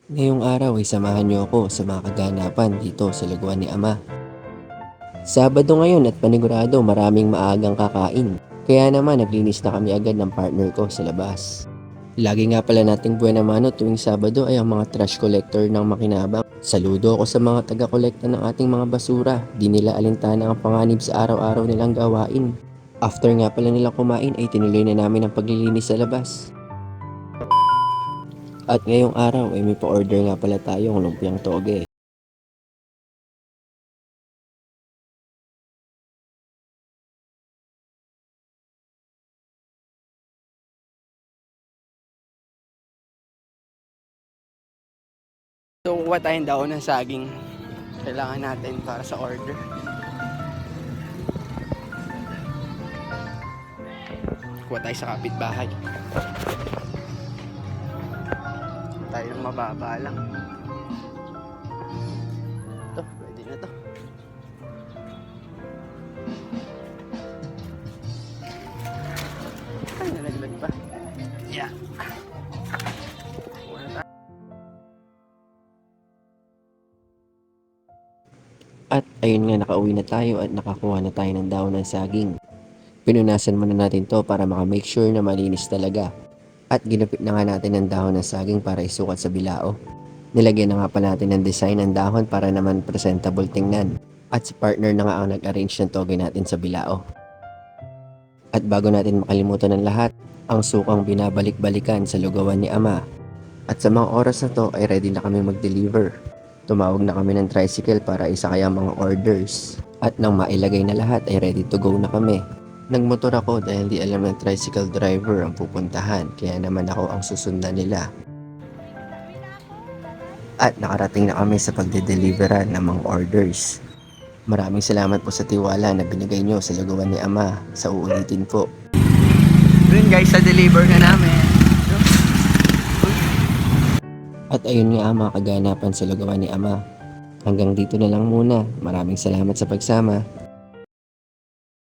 Ngayong araw ay samahan niyo ako sa mga kaganapan dito sa Laguan ni Ama. Sabado ngayon at panigurado maraming maagang kakain. Kaya naman naglinis na kami agad ng partner ko sa labas. Lagi nga pala nating buwan mano tuwing Sabado ay ang mga trash collector ng makinabang. Saludo ako sa mga taga-kolekta ng ating mga basura. Di nila alintana ang panganib sa araw-araw nilang gawain. After nga pala nilang kumain ay tinuloy na namin ang paglilinis sa labas. At ngayong araw ay may pa-order nga pala tayong lumpiang toge. So, kuha tayong daon ng saging. Kailangan natin para sa order. Kuha tayo sa kapitbahay. Tayo ng mababa lang. Ito, pwede na to. Ay, nalaglag pa. Yeah. At ayun nga, nakauwi na tayo at nakakuha na tayo ng daon ng saging. Pinunasan muna natin to para maka-make sure na malinis talaga. At ginupit na nga natin ang dahon ng saging para isukat sa bilao. Nilagyan na nga pa natin ng design ng dahon para naman presentable tingnan. At si partner na nga ang nag-arrange ng toge natin sa bilao. At bago natin makalimutan ng lahat, ang sukang binabalik-balikan sa lugawan ni Ama. At sa mga oras na to ay ready na kami mag-deliver. Tumawag na kami ng tricycle para isakay ang mga orders. At nang mailagay na lahat ay ready to go na kami. Nagmotor ako dahil di alam ng tricycle driver ang pupuntahan, kaya naman ako ang susundan nila. At nakarating na kami sa pagde-deliveran ng mga orders. Maraming salamat po sa tiwala na binigay nyo sa lugawan ni Ama. Sa uulitin po. Yun guys, sa deliver na namin. At ayun nga ang mga kaganapan sa lugawan ni Ama. Hanggang dito na lang muna. Maraming salamat sa pagsama.